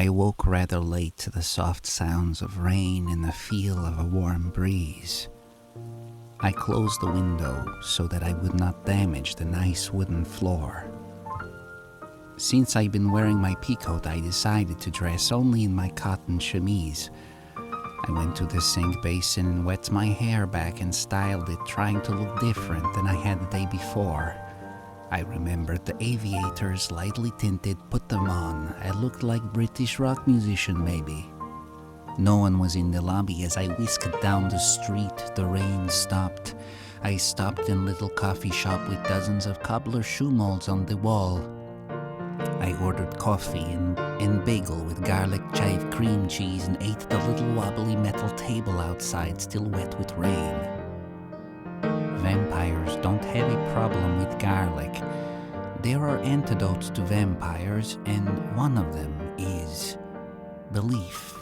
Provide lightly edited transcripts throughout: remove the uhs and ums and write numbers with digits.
I woke rather late to the soft sounds of rain and the feel of a warm breeze. I closed the window so that I would not damage the nice wooden floor. Since I'd been wearing my peacoat, I decided to dress only in my cotton chemise. I went to the sink basin and wet my hair back and styled it, trying to look different than I had the day before. I remembered the aviators, lightly tinted, put them on. I looked like British rock musician maybe. No one was in the lobby as I whisked down the street. The rain stopped. I stopped in a little coffee shop with dozens of cobbler shoe molds on the wall. I ordered coffee and bagel with garlic chive cream cheese and ate the little wobbly metal table outside, still wet with rain. Vampires don't have a problem with garlic. There are antidotes to vampires, and one of them is belief.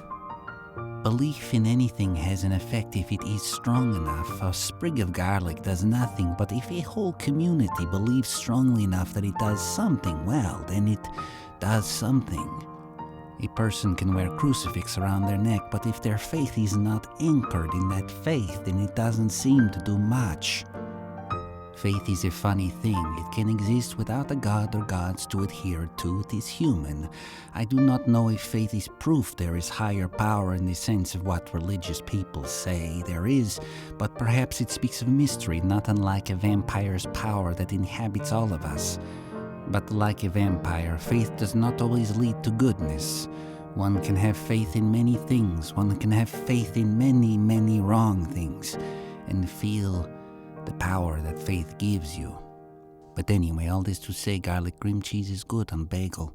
Belief in anything has an effect if it is strong enough. A sprig of garlic does nothing, but if a whole community believes strongly enough that it does something, well, then it does something. A person can wear a crucifix around their neck, but if their faith is not anchored in that faith, then it doesn't seem to do much. Faith is a funny thing. It can exist without a god or gods to adhere to. It is human. I do not know if faith is proof there is higher power in the sense of what religious people say there is, but perhaps it speaks of mystery, not unlike a vampire's power that inhabits all of us. But like a vampire, faith does not always lead to goodness. One can have faith in many things. One can have faith in many, many wrong things and feel the power that faith gives you. But anyway, all this to say, garlic cream cheese is good on bagel.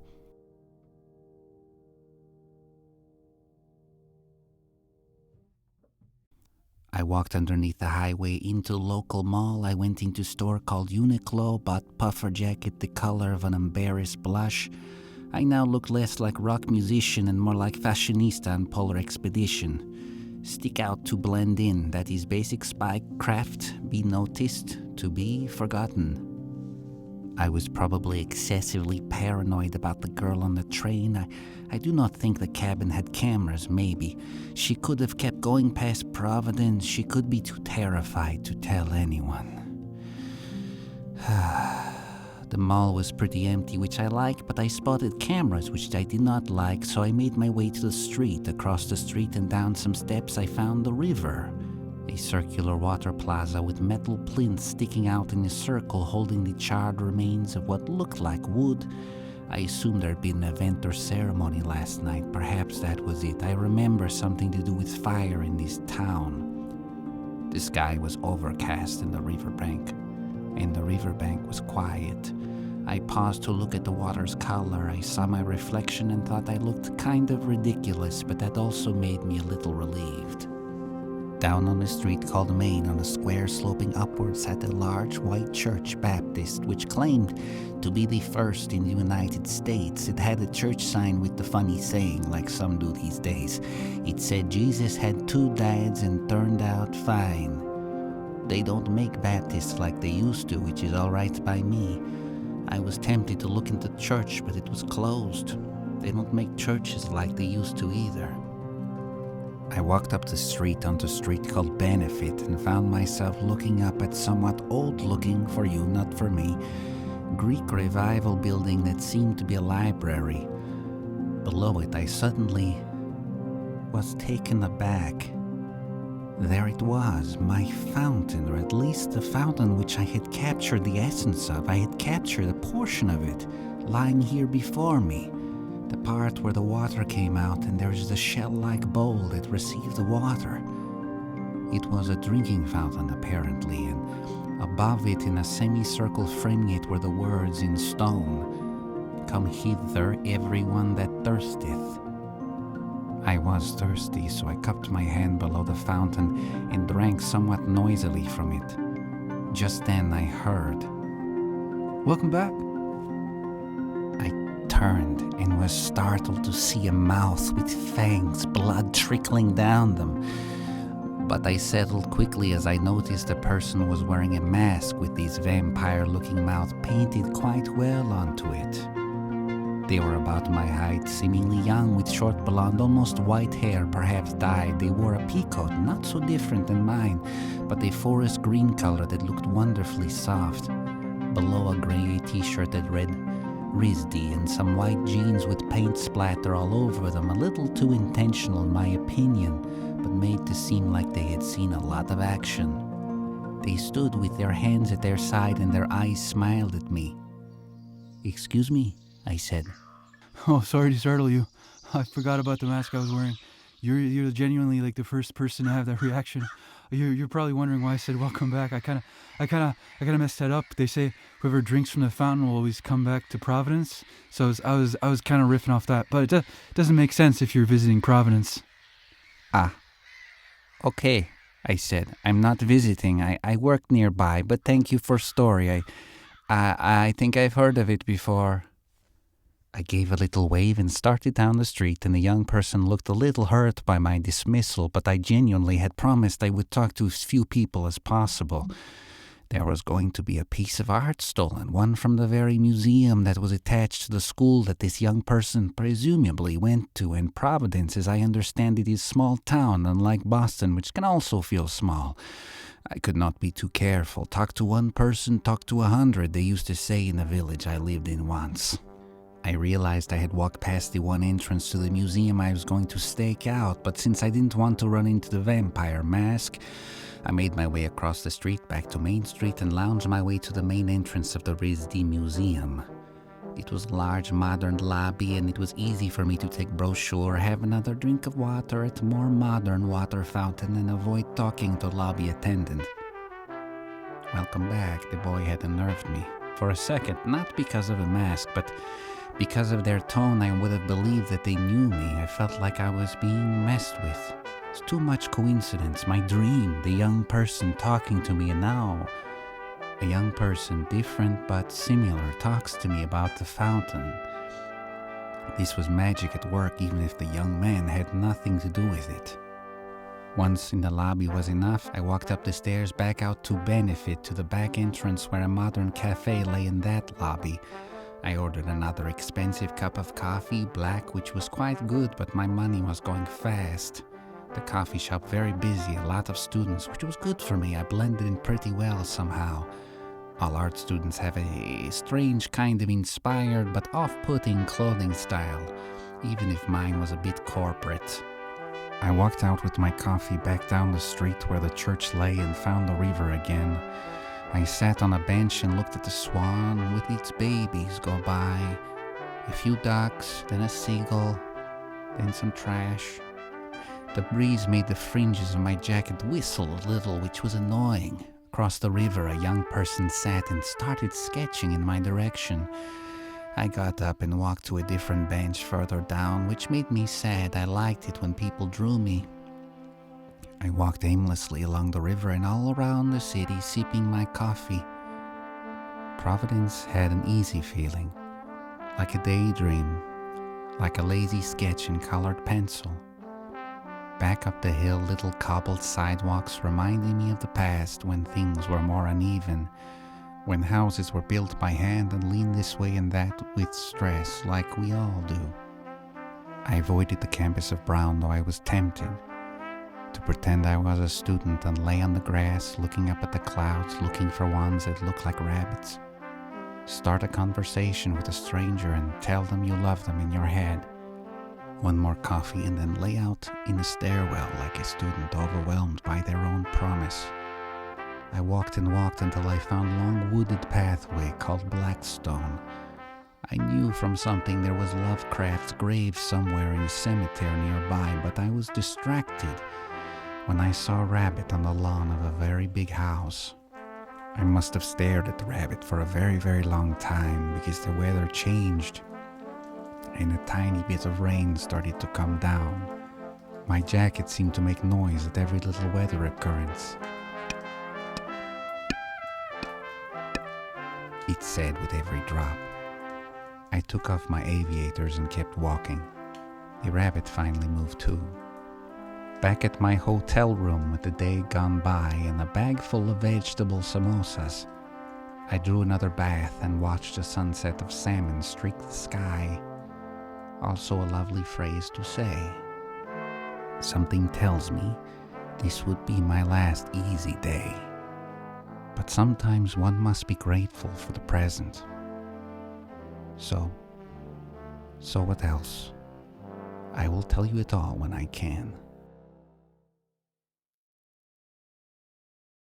I walked underneath the highway into local mall. I went into a store called Uniqlo, bought puffer jacket the color of an embarrassed blush. I now look less like rock musician and more like fashionista on polar expedition. Stick out to blend in, that is basic spy craft, be noticed, to be forgotten. I was probably excessively paranoid about the girl on the train. I do not think the cabin had cameras, maybe. She could have kept going past Providence. She could be too terrified to tell anyone. The mall was pretty empty, which I like, but I spotted cameras, which I did not like, so I made my way to the street. Across the street and down some steps, I found the river. A circular water plaza with metal plinths sticking out in a circle holding the charred remains of what looked like wood. I assumed there'd been an event or ceremony last night. Perhaps that was it. I remember something to do with fire in this town. The sky was overcast in the riverbank, and the riverbank was quiet. I paused to look at the water's color. I saw my reflection and thought I looked kind of ridiculous, but that also made me a little relieved. Down on a street called Main, on a square sloping upwards, sat a large white church Baptist, which claimed to be the first in the United States. It had a church sign with the funny saying, like some do these days. It said Jesus had 2 dads and turned out fine. They don't make Baptists like they used to, which is all right by me. I was tempted to look into the church, but it was closed. They don't make churches like they used to either. I walked up the street onto a street called Benefit and found myself looking up at somewhat old-looking, for you, not for me, Greek Revival building that seemed to be a library. Below it, I suddenly was taken aback. There it was, my fountain, or at least the fountain which I had captured the essence of. I had captured a portion of it, lying here before me. The part where the water came out, and there is the shell-like bowl that received the water. It was a drinking fountain, apparently, and above it, in a semicircle framing it, were the words in stone, "Come hither, everyone that thirsteth." I was thirsty, so I cupped my hand below the fountain and drank somewhat noisily from it. Just then I heard, "Welcome back." I turned and was startled to see a mouth with fangs, blood trickling down them. But I settled quickly as I noticed the person was wearing a mask with this vampire-looking mouth painted quite well onto it. They were about my height, seemingly young with short blonde, almost white hair, perhaps dyed. They wore a peacoat, not so different than mine, but a forest green color that looked wonderfully soft. Below, a grey t-shirt that read RISD and some white jeans with paint splatter all over them, a little too intentional in my opinion, but made to seem like they had seen a lot of action. They stood with their hands at their side and their eyes smiled at me. "Excuse me," I said. "Oh, sorry to startle you. I forgot about the mask I was wearing. You're genuinely like the first person to have that reaction. You're probably wondering why I said welcome back. I kind of messed that up. They say whoever drinks from the fountain will always come back to Providence. So I was kind of riffing off that, but it doesn't make sense if you're visiting Providence." "Ah, okay," I said. "I'm not visiting. I work nearby, but thank you for story. I think I've heard of it before." I gave a little wave and started down the street, and the young person looked a little hurt by my dismissal, but I genuinely had promised I would talk to as few people as possible. There was going to be a piece of art stolen, one from the very museum that was attached to the school that this young person presumably went to, and Providence, as I understand it, is a small town, unlike Boston, which can also feel small. I could not be too careful. Talk to one person, talk to 100, they used to say in the village I lived in once. I realized I had walked past the one entrance to the museum I was going to stake out, but since I didn't want to run into the vampire mask, I made my way across the street back to Main Street and lounged my way to the main entrance of the RISD Museum. It was a large modern lobby, and it was easy for me to take brochure, have another drink of water at a more modern water fountain, and avoid talking to lobby attendant. "Welcome back," the boy had unnerved me. For a second, not because of a mask, but because of their tone, I would have believed that they knew me. I felt like I was being messed with. It's too much coincidence. My dream, the young person talking to me, and now a young person, different but similar, talks to me about the fountain. This was magic at work, even if the young man had nothing to do with it. Once in the lobby was enough, I walked up the stairs back out to Benefit to the back entrance where a modern cafe lay in that lobby. I ordered another expensive cup of coffee, black, which was quite good, but my money was going fast. The coffee shop very busy, a lot of students, which was good for me. I blended in pretty well somehow. All art students have a strange kind of inspired but off-putting clothing style, even if mine was a bit corporate. I walked out with my coffee back down the street where the church lay and found the river again. I sat on a bench and looked at the swan with its babies go by. A few ducks, then a seagull, then some trash. The breeze made the fringes of my jacket whistle a little, which was annoying. Across the river, a young person sat and started sketching in my direction. I got up and walked to a different bench further down, which made me sad. I liked it when people drew me. I walked aimlessly along the river and all around the city, sipping my coffee. Providence had an easy feeling, like a daydream, like a lazy sketch in colored pencil. Back up the hill, little cobbled sidewalks reminded me of the past when things were more uneven, when houses were built by hand and leaned this way and that with stress, like we all do. I avoided the campus of Brown, though I was tempted to pretend I was a student and lay on the grass, looking up at the clouds, looking for ones that looked like rabbits. Start a conversation with a stranger and tell them you love them in your head. One more coffee and then lay out in a stairwell like a student overwhelmed by their own promise. I walked and walked until I found a long wooded pathway called Blackstone. I knew from something there was Lovecraft's grave somewhere in a cemetery nearby, but I was distracted when I saw a rabbit on the lawn of a very big house. I must have stared at the rabbit for a very, very long time because the weather changed and a tiny bit of rain started to come down. My jacket seemed to make noise at every little weather occurrence. It said with every drop. I took off my aviators and kept walking. The rabbit finally moved too. Back at my hotel room with the day gone by and a bag full of vegetable samosas, I drew another bath and watched a sunset of salmon streak the sky. Also a lovely phrase to say. Something tells me this would be my last easy day. But sometimes one must be grateful for the present. So what else? I will tell you it all when I can.